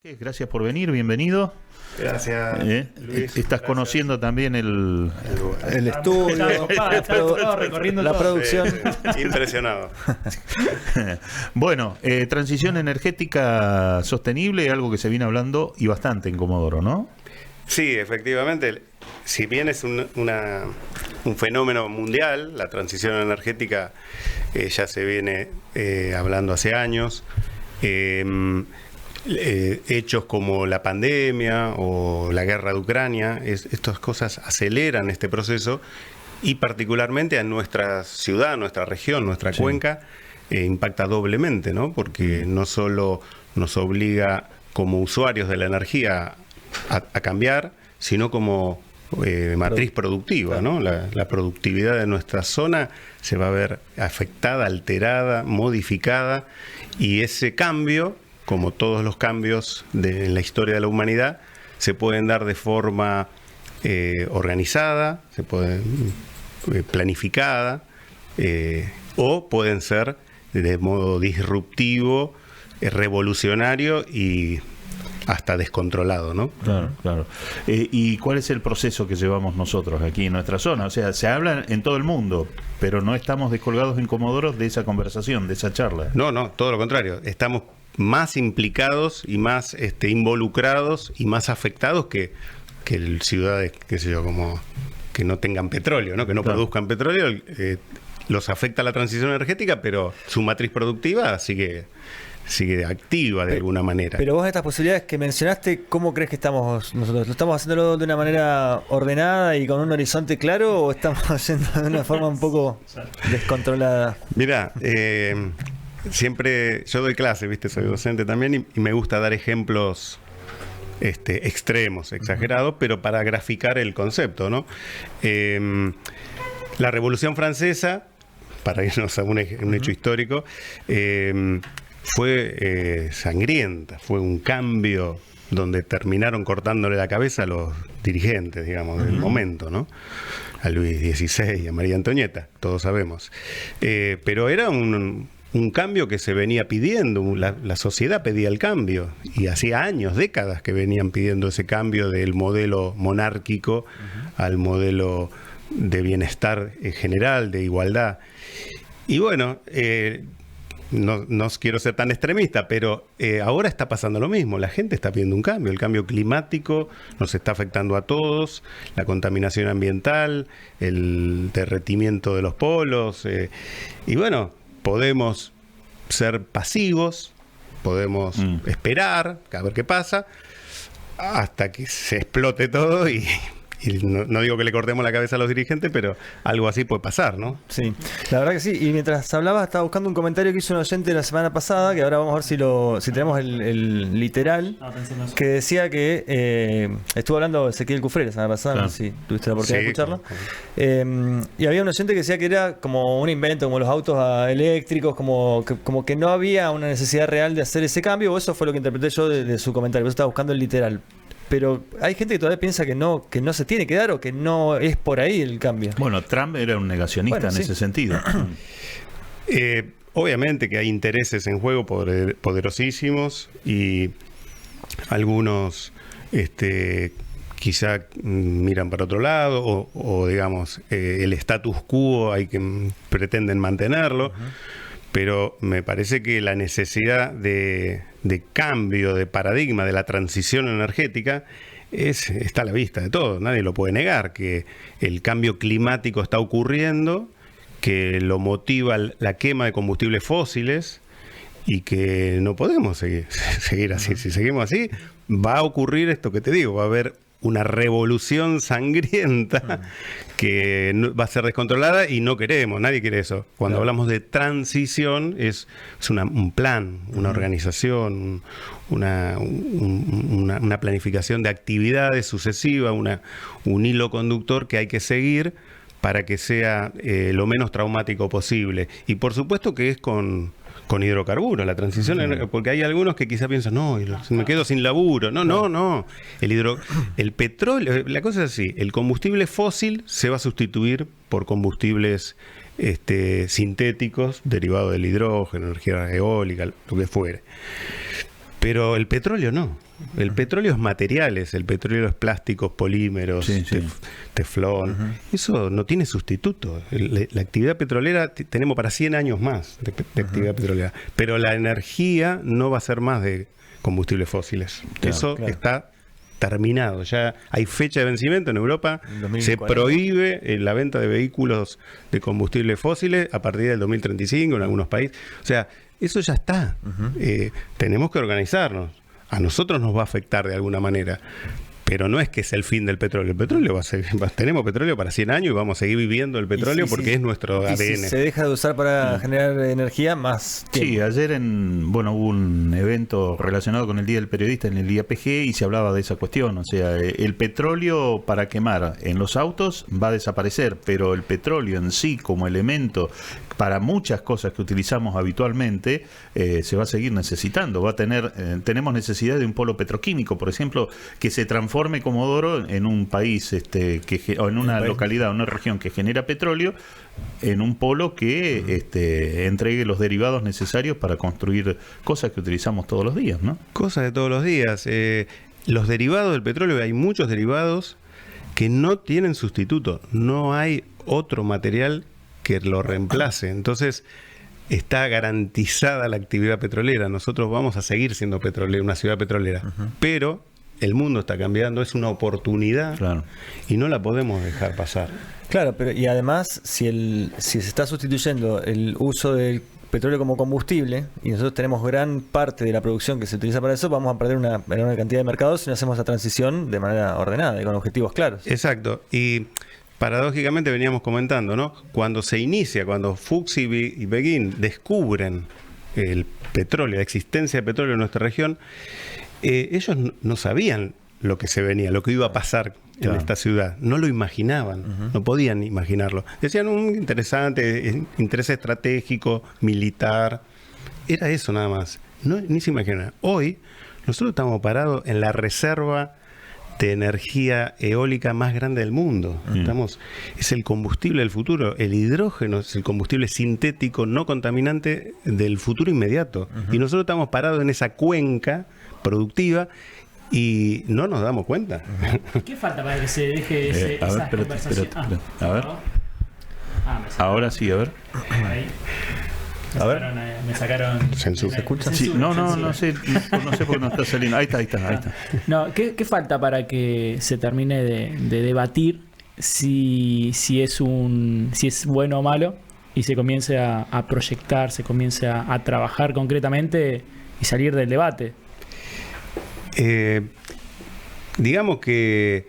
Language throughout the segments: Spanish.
Gracias por venir, bienvenido. Gracias, Luis. Estás conociendo también el estudio, la producción. Sí. Impresionado. Bueno, transición energética sostenible, algo que se viene hablando y bastante en Comodoro, ¿no? Sí, efectivamente. Si bien es un fenómeno mundial, la transición energética ya se viene hablando hace años. Hechos como la pandemia o la guerra de Ucrania, estas cosas aceleran este proceso y particularmente a nuestra ciudad, nuestra región, nuestra cuenca, impacta doblemente, ¿no? Porque no solo nos obliga como usuarios de la energía a cambiar, sino como matriz productiva, ¿no? La productividad de nuestra zona se va a ver afectada, alterada, modificada, y ese cambio, como todos los cambios en la historia de la humanidad, se pueden dar de forma organizada, se pueden planificada, o pueden ser de modo disruptivo, revolucionario y hasta descontrolado, ¿no? Claro, claro. ¿Y cuál es el proceso que llevamos nosotros aquí en nuestra zona? O sea, se habla en todo el mundo, pero no estamos descolgados en Comodoro de esa conversación, de esa charla. No, todo lo contrario. Estamos más implicados y más involucrados y más afectados que ciudades, qué sé yo, como que no tengan petróleo, ¿no? Que no produzcan petróleo. Los afecta la transición energética, pero su matriz productiva sigue activa de alguna manera. Pero vos, estas posibilidades que mencionaste, ¿cómo crees que estamos nosotros? ¿Lo estamos haciéndolo de una manera ordenada y con un horizonte claro, o estamos haciendo de una forma un poco descontrolada? Mirá, siempre yo doy clase, ¿viste? Soy docente también y me gusta dar ejemplos extremos, exagerados, pero para graficar el concepto, ¿no? La Revolución Francesa, para irnos a un hecho histórico, fue sangrienta, fue un cambio donde terminaron cortándole la cabeza a los dirigentes, digamos, del momento, ¿no? A Luis XVI y a María Antonieta, todos sabemos. Pero era un cambio que se venía pidiendo, la sociedad pedía el cambio, y hacía años, décadas que venían pidiendo ese cambio del modelo monárquico al modelo de bienestar general, de igualdad. Y bueno, no quiero ser tan extremista, pero ahora está pasando lo mismo. La gente está pidiendo un cambio. El cambio climático nos está afectando a todos, la contaminación ambiental, el derretimiento de los polos. Y bueno, podemos ser pasivos, podemos esperar a ver qué pasa, hasta que se explote todo y no digo que le cortemos la cabeza a los dirigentes, pero algo así puede pasar, ¿no? Sí, la verdad que sí. Y mientras hablabas, estaba buscando un comentario que hizo un oyente la semana pasada, que ahora vamos a ver si tenemos el literal, que decía que estuvo hablando Ezequiel Cufré la semana pasada, no sé si tuviste la oportunidad de escucharlo. Y había un oyente que decía que era como un invento, como los autos eléctricos, como que no había una necesidad real de hacer ese cambio, o eso fue lo que interpreté yo de su comentario. Yo estaba buscando el literal. Pero hay gente que todavía piensa que no se tiene que dar, o que no es por ahí el cambio. Bueno, Trump era un negacionista en ese sentido. Obviamente que hay intereses en juego poderosísimos, y algunos quizá miran para otro lado, o digamos, el status quo hay que pretenden mantenerlo. Pero me parece que la necesidad de cambio de paradigma, de la transición energética, está a la vista de todos. Nadie lo puede negar, que el cambio climático está ocurriendo, que lo motiva la quema de combustibles fósiles, y que no podemos seguir así. Si seguimos así, va a ocurrir esto que te digo, va a haber una revolución sangrienta que va a ser descontrolada, y no queremos, nadie quiere eso. Cuando hablamos de transición es un plan, una organización, una planificación de actividades sucesivas, un hilo conductor que hay que seguir para que sea lo menos traumático posible. Y por supuesto que es con hidrocarburos, la transición, porque hay algunos que quizá piensan, no, me quedo sin laburo. No. El petróleo, la cosa es así, el combustible fósil se va a sustituir por combustibles sintéticos derivados del hidrógeno, energía eólica, lo que fuere. Pero el petróleo no. El petróleo es materiales, el petróleo es plásticos, polímeros, teflón. Eso no tiene sustituto. La actividad petrolera tenemos para 100 años más de actividad petrolera. Pero la energía no va a ser más de combustibles fósiles. Eso está terminado. Ya hay fecha de vencimiento en Europa. 2040. Se prohíbe la venta de vehículos de combustibles fósiles a partir del 2035 en algunos países. O sea, eso ya está. Tenemos que organizarnos. A nosotros nos va a afectar de alguna manera. Pero no es que es el fin del petróleo. El petróleo va a ser, tenemos petróleo para 100 años y vamos a seguir viviendo el petróleo porque es nuestro ADN. Si se deja de usar para generar energía, más tiempo. Sí, ayer hubo un evento relacionado con el Día del Periodista en el IAPG y se hablaba de esa cuestión. O sea, el petróleo para quemar en los autos va a desaparecer, pero el petróleo en sí como elemento para muchas cosas que utilizamos habitualmente se va a seguir necesitando. Tenemos necesidad de un polo petroquímico, por ejemplo, que se transforme Comodoro en un país o en una localidad, una región que genera petróleo, en un polo que entregue los derivados necesarios para construir cosas que utilizamos todos los días, ¿no? Cosas de todos los días. Los derivados del petróleo, hay muchos derivados que no tienen sustituto. No hay otro material que lo reemplace. Entonces, está garantizada la actividad petrolera. Nosotros vamos a seguir siendo una ciudad petrolera. Pero el mundo está cambiando, es una oportunidad y no la podemos dejar pasar. Claro, pero y además, si se está sustituyendo el uso del petróleo como combustible y nosotros tenemos gran parte de la producción que se utiliza para eso, vamos a perder una cantidad de mercados si no hacemos la transición de manera ordenada y con objetivos claros. Exacto. Y paradójicamente veníamos comentando, ¿no? Cuando Fuchs y Begin descubren el petróleo, la existencia de petróleo en nuestra región, ellos no sabían lo que se venía, lo que iba a pasar en esta ciudad. No lo imaginaban, no podían imaginarlo. Decían interesante, interés estratégico, militar. Era eso nada más. Ni se imaginaban. Hoy nosotros estamos parados en la reserva de energía eólica más grande del mundo. Es el combustible del futuro. El hidrógeno es el combustible sintético no contaminante del futuro inmediato. Y nosotros estamos parados en esa cuenca productiva y no nos damos cuenta. ¿Qué falta para que se deje esa conversación? A ver. Ahora sí, a ver. Ahí. Me sacaron censura. ¿Se escucha? Sí, no sé por qué no está saliendo. Ahí está. No, ¿qué falta para que se termine de debatir si es bueno o malo y se comience a proyectar, se comience a trabajar concretamente y salir del debate? Digamos que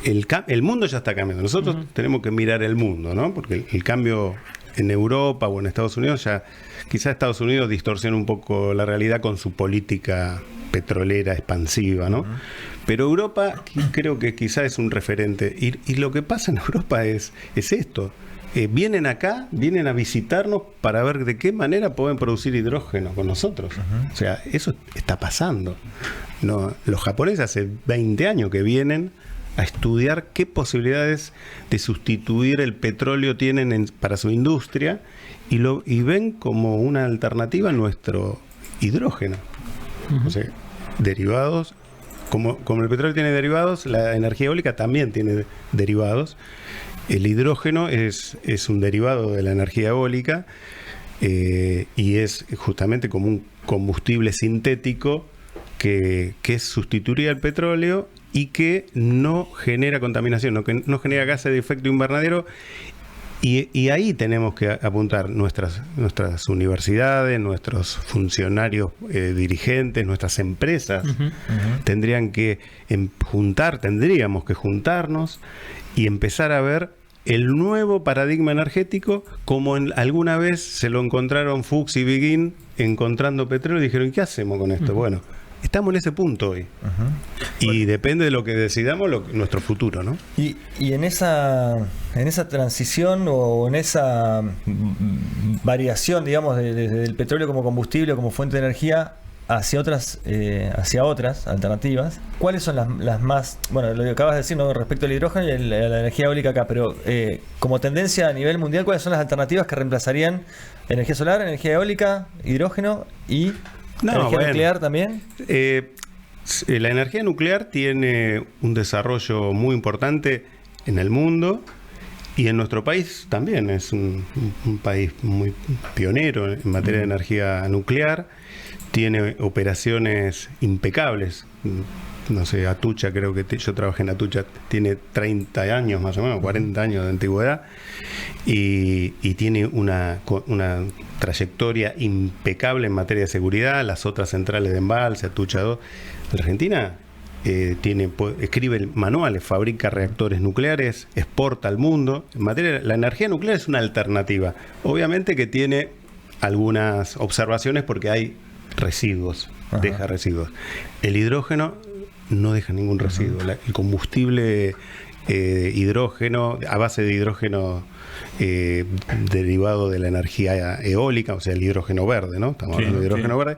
el mundo ya está cambiando. Nosotros tenemos que mirar el mundo, ¿no? Porque el cambio en Europa o en Estados Unidos quizás Estados Unidos distorsiona un poco la realidad con su política petrolera expansiva, ¿no? Pero Europa creo que quizás es un referente. Y lo que pasa en Europa es esto. Vienen a visitarnos para ver de qué manera pueden producir hidrógeno con nosotros. O sea, eso está pasando. No, los japoneses hace 20 años que vienen a estudiar qué posibilidades de sustituir el petróleo tienen para su industria y ven como una alternativa nuestro hidrógeno. O sea, derivados, como el petróleo tiene derivados, la energía eólica también tiene derivados. El hidrógeno es un derivado de la energía eólica y es justamente como un combustible sintético que sustituiría el petróleo y que no genera contaminación, que no genera gases de efecto invernadero. Y ahí tenemos que apuntar nuestras universidades, nuestros funcionarios dirigentes, nuestras empresas. Tendríamos que juntarnos y empezar a ver el nuevo paradigma energético, como alguna vez se lo encontraron Fuchs y Begin encontrando petróleo y dijeron, ¿qué hacemos con esto? Bueno, estamos en ese punto hoy. Y depende de lo que decidamos nuestro futuro, ¿no? Y en esa transición o en esa variación, digamos, del petróleo como combustible, como fuente de energía hacia otras alternativas, ¿cuáles son las más, bueno, lo que acabas de decir, ¿no?, respecto al hidrógeno y a la energía eólica acá, pero como tendencia a nivel mundial, ¿cuáles son las alternativas que reemplazarían energía solar, energía eólica, hidrógeno y ¿Energía nuclear también? La energía nuclear tiene un desarrollo muy importante en el mundo y en nuestro país también. Es un país muy pionero en materia de energía nuclear. Tiene operaciones impecables. No sé, Atucha, creo que yo trabajé en Atucha, tiene 30 años más o menos, 40 años de antigüedad y tiene una trayectoria impecable en materia de seguridad. Las otras centrales de embalse, Atucha 2, la Argentina escribe manuales, fabrica reactores nucleares, exporta al mundo. En materia, la energía nuclear es una alternativa. Obviamente que tiene algunas observaciones porque hay residuos, deja residuos. El hidrógeno no deja ningún residuo. El combustible hidrógeno, a base de hidrógeno derivado de la energía eólica, o sea, el hidrógeno verde, ¿no? Estamos hablando de hidrógeno verde.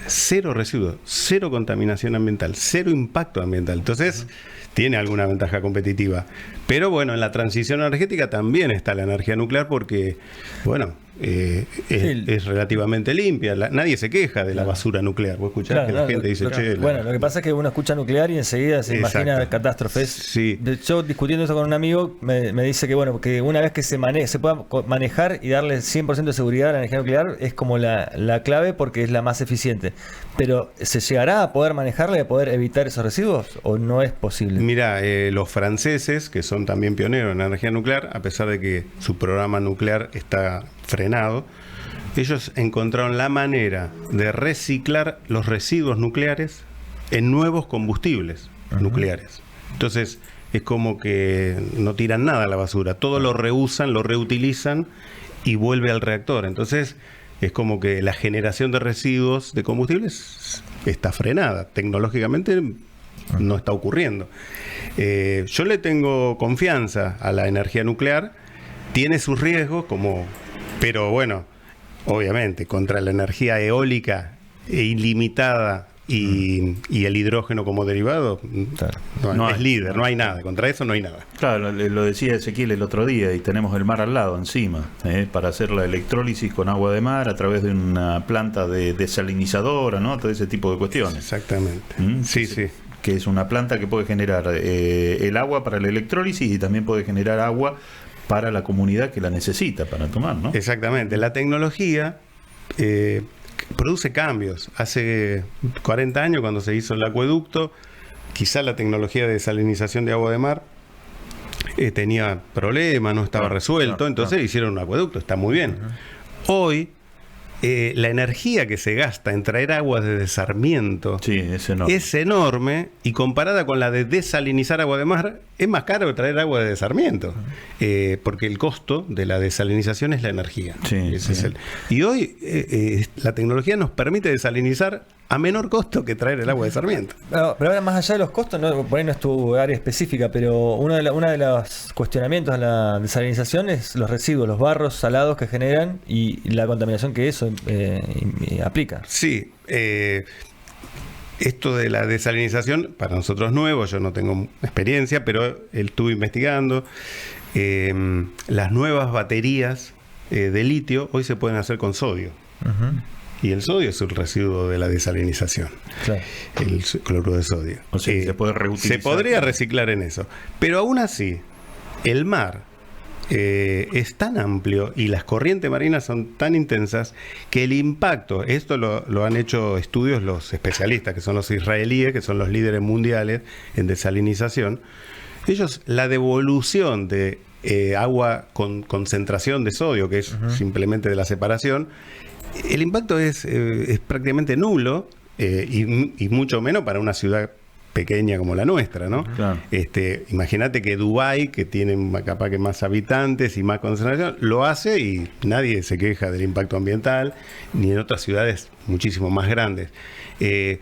Cero residuos, cero contaminación ambiental, cero impacto ambiental. Entonces, tiene alguna ventaja competitiva. Pero bueno, en la transición energética también está la energía nuclear porque, bueno, es relativamente limpia. Nadie se queja de la basura nuclear. Vos escuchás que la gente dice, che... Bueno, lo que pasa es que uno escucha nuclear y enseguida se imagina catástrofes. Sí. Yo discutiendo eso con un amigo me dice que bueno, que una vez que se pueda manejar y darle 100% de seguridad a la energía nuclear es como la clave porque es la más eficiente. Pero ¿se llegará a poder manejarla y a poder evitar esos residuos o no es posible? Mira, los franceses, que son también pioneros en la energía nuclear, a pesar de que su programa nuclear está frenado, ellos encontraron la manera de reciclar los residuos nucleares en nuevos combustibles nucleares. Entonces, es como que no tiran nada a la basura, todo lo reusan, lo reutilizan y vuelve al reactor. Entonces, es como que la generación de residuos de combustibles está frenada. Tecnológicamente no está ocurriendo. Yo le tengo confianza a la energía nuclear, tiene sus riesgos, pero bueno, obviamente, contra la energía eólica ilimitada y el hidrógeno como derivado, no es líder, no hay nada, contra eso no hay nada. Claro, lo decía Ezequiel el otro día, y tenemos el mar al lado encima, para hacer la electrólisis con agua de mar a través de una planta desalinizadora, ¿no? Todo ese tipo de cuestiones. Exactamente. Sí. Que es una planta que puede generar el agua para la electrólisis y también puede generar agua para la comunidad que la necesita para tomar, ¿no? Exactamente. La tecnología produce cambios. Hace 40 años, cuando se hizo el acueducto, quizá la tecnología de desalinización de agua de mar tenía problemas, no estaba resuelto, entonces hicieron un acueducto, está muy bien. Hoy, la energía que se gasta en traer agua desde Sarmiento es enorme y comparada con la de desalinizar agua de mar, es más caro traer agua desde Sarmiento, porque el costo de la desalinización es la energía. Y hoy la tecnología nos permite desalinizar a menor costo que traer el agua de Sarmiento. Pero ahora, más allá de los costos, por ahí no es tu área específica, pero uno de los cuestionamientos a la desalinización es los residuos, los barros salados que generan y la contaminación que eso aplica. Sí, esto de la desalinización para nosotros es nuevo, yo no tengo experiencia, pero estuve investigando. Las nuevas baterías de litio hoy se pueden hacer con sodio. Y el sodio es un residuo de la desalinización. Claro. El cloruro de sodio. O sea, se puede reutilizar. Se podría reciclar en eso. Pero aún así, el mar es tan amplio y las corrientes marinas son tan intensas que el impacto, esto lo han hecho estudios los especialistas, que son los israelíes, que son los líderes mundiales en desalinización. Ellos, la devolución de agua con concentración de sodio, que es simplemente de la separación, el impacto es prácticamente nulo y mucho menos para una ciudad pequeña como la nuestra, ¿no? Claro. Imagínate que Dubái, que tiene capaz que más habitantes y más concentración, lo hace y nadie se queja del impacto ambiental, ni en otras ciudades muchísimo más grandes. Hay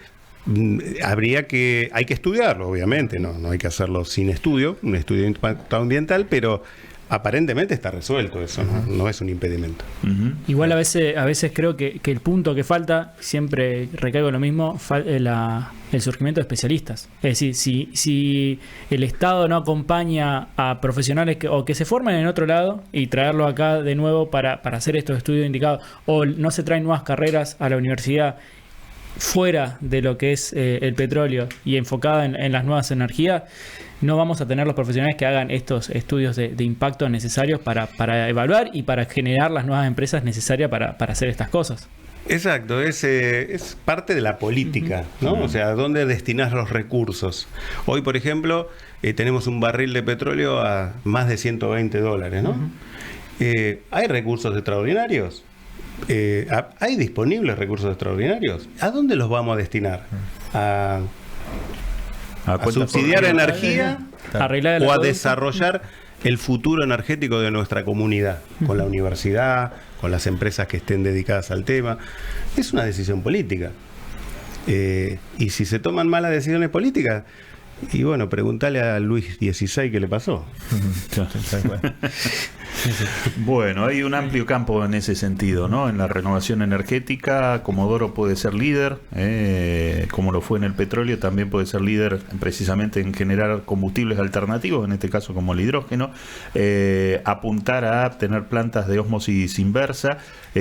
que estudiarlo, obviamente, no hay que hacerlo sin estudio, un estudio de impacto ambiental, pero aparentemente está resuelto eso, no es un impedimento. Igual a veces creo que el punto que falta, siempre recaigo en lo mismo, el surgimiento de especialistas. Es decir, si el Estado no acompaña a profesionales que se forman en otro lado y traerlo acá de nuevo para hacer estos estudios indicados, o no se traen nuevas carreras a la universidad fuera de lo que es el petróleo y enfocada en las nuevas energías, no vamos a tener los profesionales que hagan estos estudios de impacto necesarios para evaluar y para generar las nuevas empresas necesarias para hacer estas cosas. Exacto, es parte de la política, ¿no? O sea, ¿dónde destinás los recursos? Hoy, por ejemplo, tenemos un barril de petróleo a más de $120, ¿no? ¿Hay recursos extraordinarios? ¿Hay disponibles recursos extraordinarios? ¿A dónde los vamos a destinar? ¿A subsidiar energía o a desarrollar el futuro energético de nuestra comunidad, con la universidad, con las empresas que estén dedicadas al tema? Es una decisión política. Y si se toman malas decisiones políticas, y bueno, preguntale a Luis XVI qué le pasó. Bueno, hay un amplio campo en ese sentido, ¿no? En la renovación energética, Comodoro puede ser líder, como lo fue en el petróleo, también puede ser líder precisamente en generar combustibles alternativos, en este caso como el hidrógeno, apuntar a tener plantas de ósmosis inversa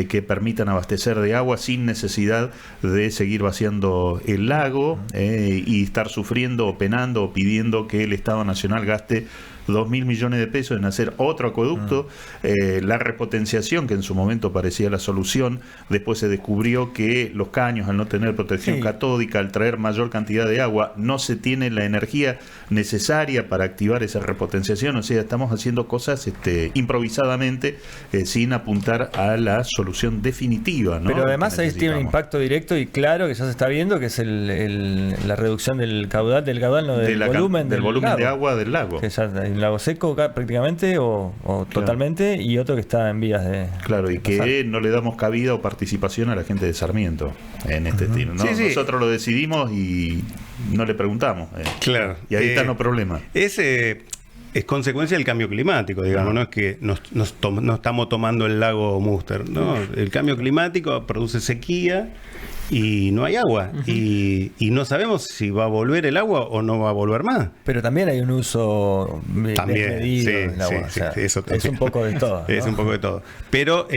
que permitan abastecer de agua sin necesidad de seguir vaciando el lago y estar sufriendo o penando o pidiendo que el Estado Nacional gaste 2.000 millones de pesos en hacer otro acueducto. La repotenciación, que en su momento parecía la solución, después se descubrió que los caños, al no tener protección catódica, al traer mayor cantidad de agua, no se tiene la energía necesaria para activar esa repotenciación. O sea, estamos haciendo cosas improvisadamente, sin apuntar a la solución definitiva, ¿no? Pero además ahí tiene un impacto directo y claro que ya se está viendo, que es la reducción del caudal, no, del volumen de agua del lago. Que ya hay un lago seco prácticamente o totalmente, y otro que está en vías de... Claro, y que no le damos cabida o participación a la gente de Sarmiento en este estilo, ¿no? Sí. Nosotros lo decidimos y no le preguntamos. Claro. Y ahí están los problemas. Es consecuencia del cambio climático, digamos, no es que no estamos tomando el lago Münster, ¿no? El cambio climático produce sequía y no hay agua, y no sabemos si va a volver el agua o no va a volver más. Pero también hay un uso desmedido del agua. Eso es un poco de todo, ¿no? Es un poco de todo. Pero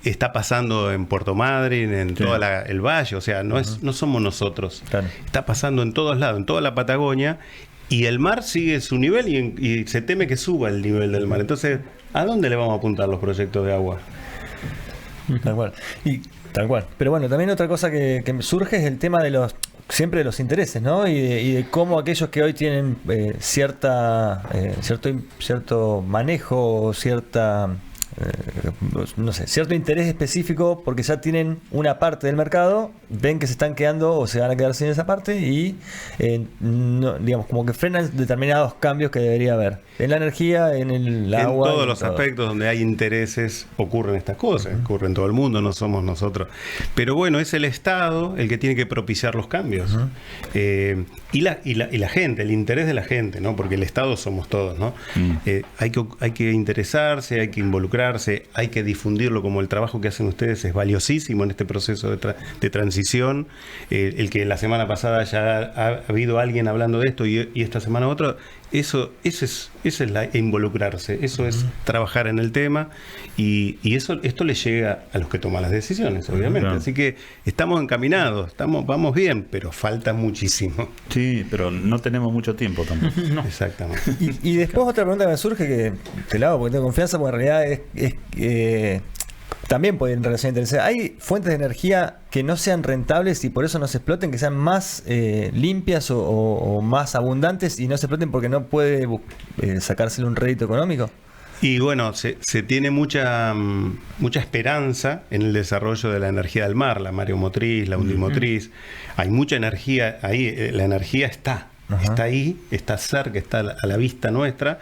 está pasando en Puerto Madryn, en todo el valle, o sea, no somos nosotros. Claro. Está pasando en todos lados, en toda la Patagonia, y el mar sigue su nivel y se teme que suba el nivel del mar. Entonces, ¿a dónde le vamos a apuntar los proyectos de agua? Tal cual. Tal cual. Pero bueno, también otra cosa que surge es el tema de siempre de los intereses, ¿no? Y de cómo aquellos que hoy tienen cierto manejo o cierto interés específico, porque ya tienen una parte del mercado, ven que se están quedando o se van a quedar sin esa parte y digamos como que frenan determinados cambios que debería haber en la energía, en el agua, en todos los aspectos donde hay intereses ocurren estas cosas. Ocurre en todo el mundo, no somos nosotros, pero bueno, es el Estado el que tiene que propiciar los cambios. Y la gente, el interés de la gente, ¿no? Porque el Estado somos todos, ¿no? Hay que interesarse, hay que involucrarse, hay que difundirlo, como el trabajo que hacen ustedes es valiosísimo en este proceso de transición. El que la semana pasada ya ha habido alguien hablando de esto y esta semana otro, eso es involucrarse, eso es trabajar en el tema, y esto le llega a los que toman las decisiones, obviamente. Claro. Así que estamos encaminados, vamos bien, pero falta muchísimo. Sí, pero no tenemos mucho tiempo tampoco. No. Exactamente. Y después otra pregunta que me surge, que te la hago porque tengo confianza, porque en realidad es también puede en relación interesar. ¿Hay fuentes de energía que no sean rentables y por eso no se exploten, que sean más limpias o más abundantes y no se exploten porque no puede sacársele un rédito económico? Y bueno, se tiene mucha esperanza en el desarrollo de la energía del mar, la mareomotriz, la undimotriz. Hay mucha energía ahí, la energía está ahí, está cerca, está a la vista nuestra,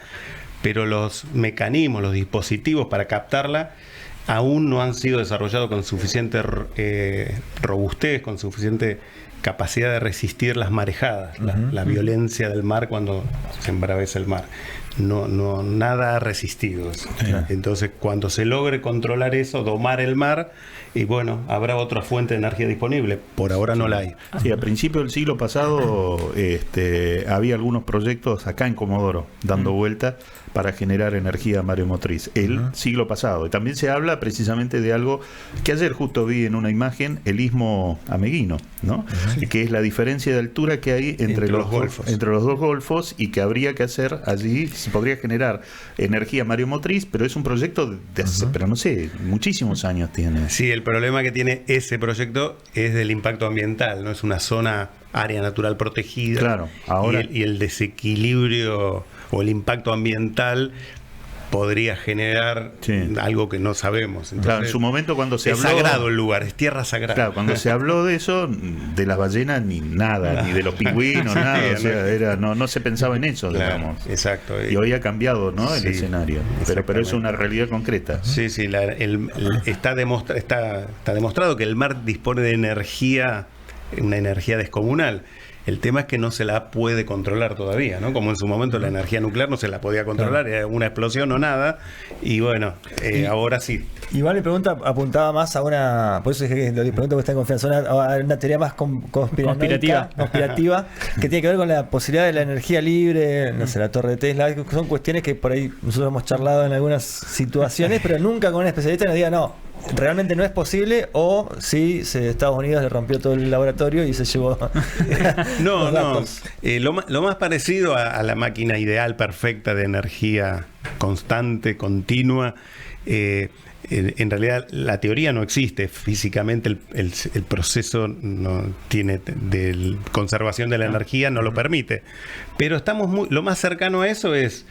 pero los mecanismos, los dispositivos para captarla aún no han sido desarrollados con suficiente robustez, con suficiente capacidad de resistir las marejadas, la violencia del mar cuando se embravece el mar. No, nada ha resistido eso. Entonces, cuando se logre controlar eso, domar el mar, y bueno, habrá otra fuente de energía disponible. Por ahora no la hay. Sí, a principios del siglo pasado había algunos proyectos acá en Comodoro dando vuelta para generar energía mareomotriz. El siglo pasado. Y también se habla precisamente de algo que ayer justo vi en una imagen, el istmo Ameguino, ¿no? Que es la diferencia de altura que hay entre los golfos. Entre los dos golfos, y que habría que hacer allí, se podría generar energía mareomotriz, pero es un proyecto de hace, pero no sé, muchísimos años tiene. Sí, el problema que tiene ese proyecto es del impacto ambiental, no es una área natural protegida. Claro, ahora y el desequilibrio o el impacto ambiental podría generar algo que no sabemos. Entonces, claro, en su momento cuando se habló... Es sagrado el lugar, es tierra sagrada. Claro, cuando se habló de eso, de las ballenas ni nada, ni de los pingüinos, nada. O sea, no se pensaba en eso, digamos. Exacto. Y hoy ha cambiado, ¿no?, el escenario. Pero es una realidad concreta. Sí, está demostrado que el mar dispone de energía, una energía descomunal. El tema es que no se la puede controlar todavía, ¿no? Como en su momento la energía nuclear no se la podía controlar, era una explosión o nada, y bueno, ahora sí. Igual mi pregunta apuntaba más a una, por eso dije que lo pregunto porque está en confianza, una teoría más conspirativa que tiene que ver con la posibilidad de la energía libre, no sé, la torre de Tesla. Son cuestiones que por ahí nosotros hemos charlado en algunas situaciones, pero nunca con un especialista nos diga no. Realmente no es posible, o si Estados Unidos le rompió todo el laboratorio y se llevó los datos. Lo más parecido a la máquina ideal, perfecta de energía constante, continua, en realidad la teoría no existe físicamente, el proceso no tiene de conservación de la energía, no lo permite, pero lo más cercano a eso es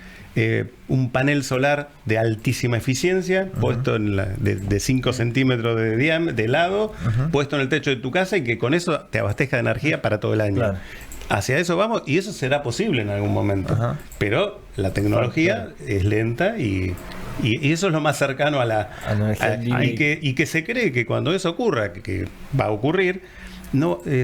un panel solar de altísima eficiencia, puesto de 5 centímetros de lado, puesto en el techo de tu casa, y que con eso te abastezca de energía para todo el año. Claro. Hacia eso vamos, y eso será posible en algún momento. Pero la tecnología es lenta, y eso es lo más cercano a la energía y que se cree que cuando eso ocurra, que va a ocurrir,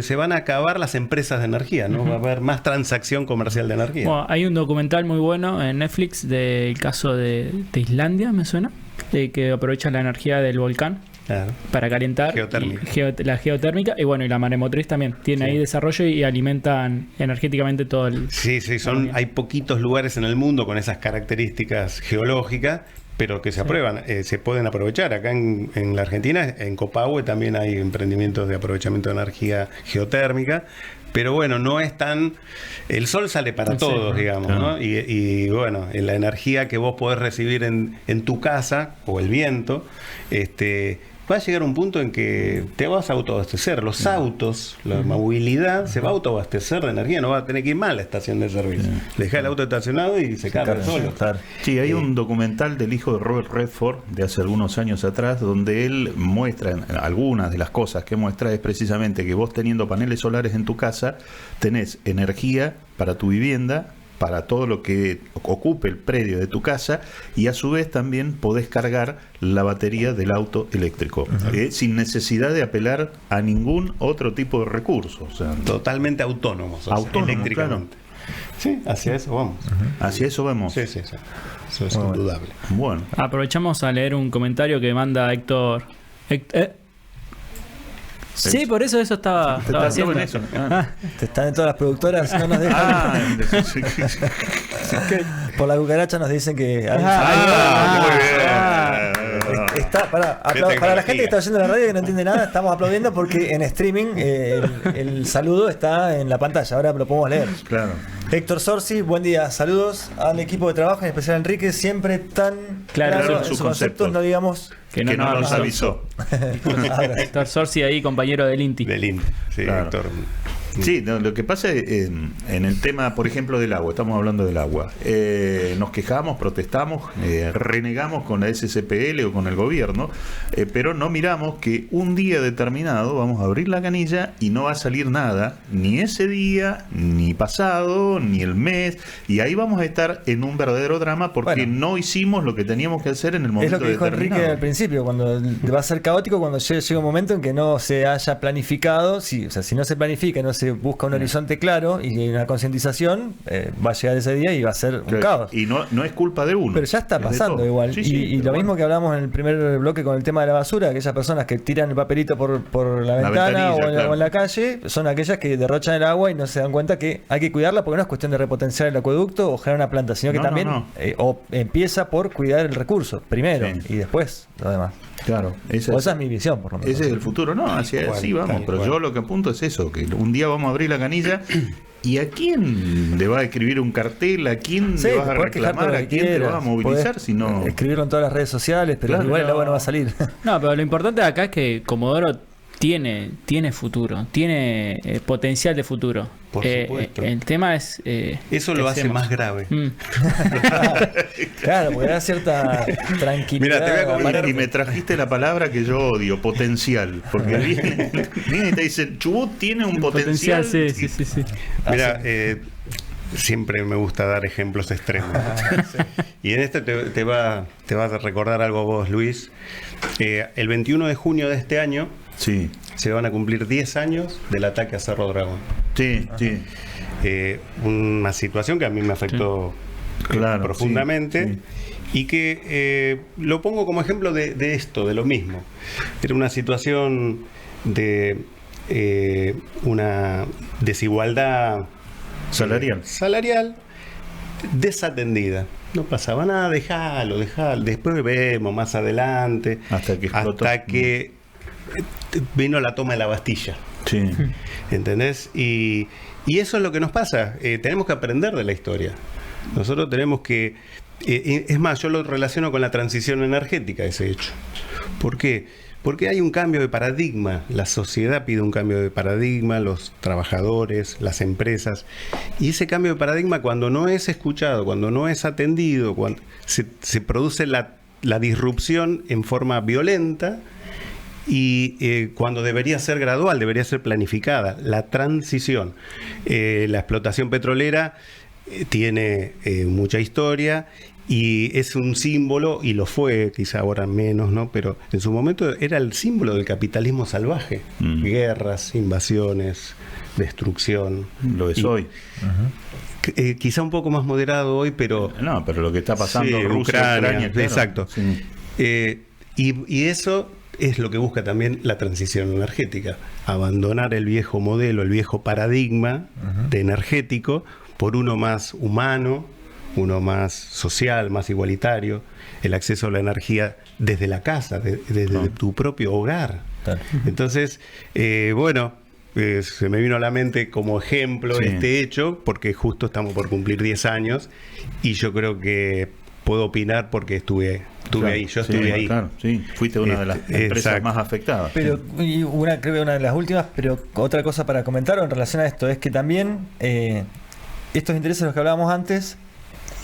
se van a acabar las empresas de energía, no va a haber más transacción comercial de energía. Bueno, hay un documental muy bueno en Netflix del caso de Islandia, me suena, que aprovecha la energía del volcán para calentar, la geotérmica, y bueno, y la maremotriz también tiene ahí desarrollo y alimentan energéticamente todo el... Sí, hay poquitos lugares en el mundo con esas características geológicas, pero que se aprueban, se pueden aprovechar. Acá en la Argentina, en Copahue, también hay emprendimientos de aprovechamiento de energía geotérmica, pero bueno, no es tan... El sol sale para todos, digamos, ¿no? Y bueno, la energía que vos podés recibir en tu casa, o el viento, va a llegar un punto en que te vas a autoabastecer. Los autos, la movilidad, se va a autoabastecer de energía, no va a tener que ir más a la estación de servicio. Deja el auto estacionado y se carga solo. Sí, hay un documental del hijo de Robert Redford de hace algunos años atrás, donde él muestra, algunas de las cosas que muestra es precisamente que vos, teniendo paneles solares en tu casa, tenés energía para tu vivienda, para todo lo que ocupe el predio de tu casa, y a su vez también podés cargar la batería del auto eléctrico, sin necesidad de apelar a ningún otro tipo de recurso. O sea, totalmente autónomos, eléctricamente. Claro. Sí, hacia eso vamos. Hacia eso vamos. Sí. Eso es indudable. Bueno. Aprovechamos a leer un comentario que manda Héctor. Sí, por eso estaba haciendo eso. Están en todas las productoras, no nos dejan. Por la cucaracha nos dicen que... muy bien. Para la gente que está oyendo la radio y que no entiende nada, estamos aplaudiendo porque en streaming el saludo está en la pantalla, ahora lo podemos leer. Claro. Héctor Sorsi, buen día, saludos al equipo de trabajo, en especial a Enrique, siempre tan claro en sus conceptos, no digamos que no nos avisó. Héctor Sorsi ahí, compañero del INTI. Del INTI, sí, claro. Héctor. Sí, no, lo que pasa es, en el tema, por ejemplo, del agua, estamos hablando del agua, nos quejamos, protestamos, renegamos con la SCPL o con el gobierno, pero no miramos que un día determinado vamos a abrir la canilla y no va a salir nada, ni ese día, ni pasado, ni el mes, y ahí vamos a estar en un verdadero drama porque no hicimos lo que teníamos que hacer en el momento determinado. Es lo que dijo determinado. Enrique al principio, cuando va a ser caótico cuando llega un momento en que no se haya planificado, si no se planifica, no se busca un horizonte claro y una concientización, va a llegar ese día y va a ser un caos. Y no es culpa de uno. Pero ya está pasando igual. Sí, y lo mismo que hablamos en el primer bloque con el tema de la basura, aquellas personas que tiran el papelito por la ventana o en la calle, son aquellas que derrochan el agua y no se dan cuenta que hay que cuidarla porque no es cuestión de repotenciar el acueducto o generar una planta, sino que también o empieza por cuidar el recurso primero y después lo demás. Claro, esa es mi visión, por lo menos. Ese es el futuro, no, así vamos. Pero yo lo que apunto es eso, que un día vamos a abrir la canilla y ¿a quién le va a escribir un cartel? ¿A quién le vas a reclamar? ¿A quién te vas a movilizar? Si no... Escribirlo en todas las redes sociales, pero igual el agua no va a salir. No, pero lo importante acá es que Comodoro tiene futuro, tiene potencial de futuro. Por supuesto. El tema es... eso lo hace más grave. Claro, porque da cierta tranquilidad. Mira, te voy a comentar. Y me trajiste la palabra que yo odio, potencial. Porque viene y te dicen, Chubut tiene un potencial. Sí. Mira, siempre me gusta dar ejemplos extremos. Y en este te va a recordar algo a vos, Luis. El 21 de junio de este año se van a cumplir 10 años del ataque a Cerro Dragón. Sí. Una situación que a mí me afectó profundamente y que lo pongo como ejemplo de esto, de lo mismo. Era una situación de una desigualdad salarial desatendida. No pasaba nada, dejalo, después vemos más adelante, hasta que vino la toma de la Bastilla. Sí. ¿Entendés? Y eso es lo que nos pasa. Tenemos que aprender de la historia. Nosotros tenemos que... es más, yo lo relaciono con la transición energética, ese hecho. ¿Por qué? Porque hay un cambio de paradigma. La sociedad pide un cambio de paradigma, los trabajadores, las empresas. Y ese cambio de paradigma, cuando no es escuchado, cuando no es atendido, cuando se produce la disrupción en forma violenta, y cuando debería ser gradual, debería ser planificada, la transición. La explotación petrolera tiene mucha historia y es un símbolo, y lo fue, quizá ahora menos, ¿no? Pero en su momento era el símbolo del capitalismo salvaje. Guerras, invasiones, destrucción. Lo es hoy. Quizá un poco más moderado hoy, pero... No, pero lo que está pasando en Rusia, Ucrania, claro. Exacto. Sí. Y eso es lo que busca también la transición energética. Abandonar el viejo modelo, el viejo paradigma de energético por uno más humano, uno más social, más igualitario, el acceso a la energía desde la casa, desde tu propio hogar. Claro. Entonces, se me vino a la mente como ejemplo este hecho, porque justo estamos por cumplir 10 años y yo creo que puedo opinar porque estuve ahí, yo estuve ahí. Claro, fuiste una de las empresas más afectadas. Pero creo que una de las últimas, pero otra cosa para comentar en relación a esto es que también estos intereses de los que hablábamos antes,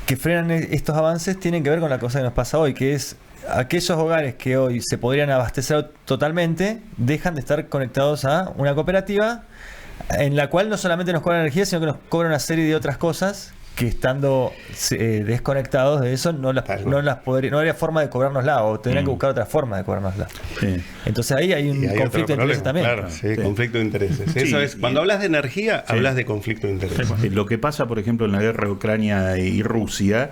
que frenan estos avances, tienen que ver con la cosa que nos pasa hoy, que es aquellos hogares que hoy se podrían abastecer totalmente, dejan de estar conectados a una cooperativa en la cual no solamente nos cobran energía, sino que nos cobran una serie de otras cosas que estando desconectados de eso no habría forma de cobrárnosla, o tendrían que buscar otra forma de cobrárnosla. Entonces ahí hay un conflicto de intereses también. Claro, conflicto de intereses. Eso es, cuando hablas de energía, hablas de conflicto de intereses. Lo que pasa, por ejemplo, en la guerra de Ucrania y Rusia,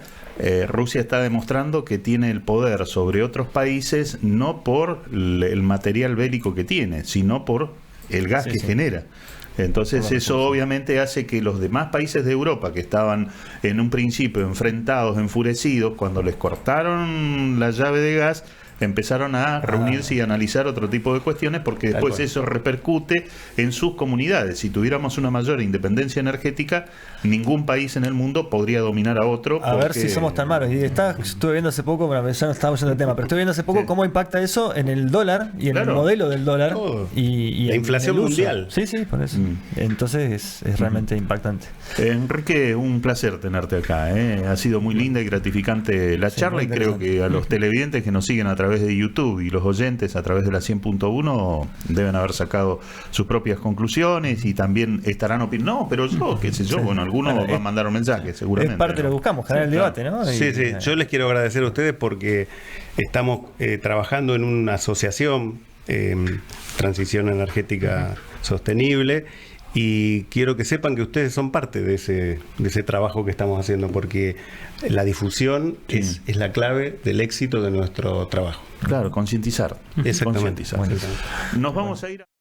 Rusia está demostrando que tiene el poder sobre otros países no por el material bélico que tiene, sino por el gas que genera. Entonces eso obviamente hace que los demás países de Europa que estaban en un principio enfrentados, enfurecidos, cuando les cortaron la llave de gas, empezaron a reunirse y analizar otro tipo de cuestiones, porque después eso repercute en sus comunidades. Si tuviéramos una mayor independencia energética, ningún país en el mundo podría dominar a otro. A ver si somos tan malos. Y estuve viendo hace poco, bueno, ya no estábamos yendo el tema, pero estuve viendo hace poco cómo impacta eso en el dólar y en el modelo del dólar. Y la inflación mundial. Sí, por eso. Entonces es realmente impactante. Enrique, un placer tenerte acá. Ha sido muy linda y gratificante la charla, y creo que a los televidentes que nos siguen a través de YouTube y los oyentes a través de la 100.1 deben haber sacado sus propias conclusiones y también estarán opinando. No, pero yo, qué sé yo, bueno, algunos van a mandar un mensaje, seguramente. Es parte de lo que buscamos, generar el debate, ¿no? Sí. Yo les quiero agradecer a ustedes porque estamos trabajando en una asociación, Transición Energética Sostenible, y quiero que sepan que ustedes son parte de ese trabajo que estamos haciendo, porque la difusión es la clave del éxito de nuestro trabajo. Claro, concientizar. Exactamente. Nos vamos a ir a...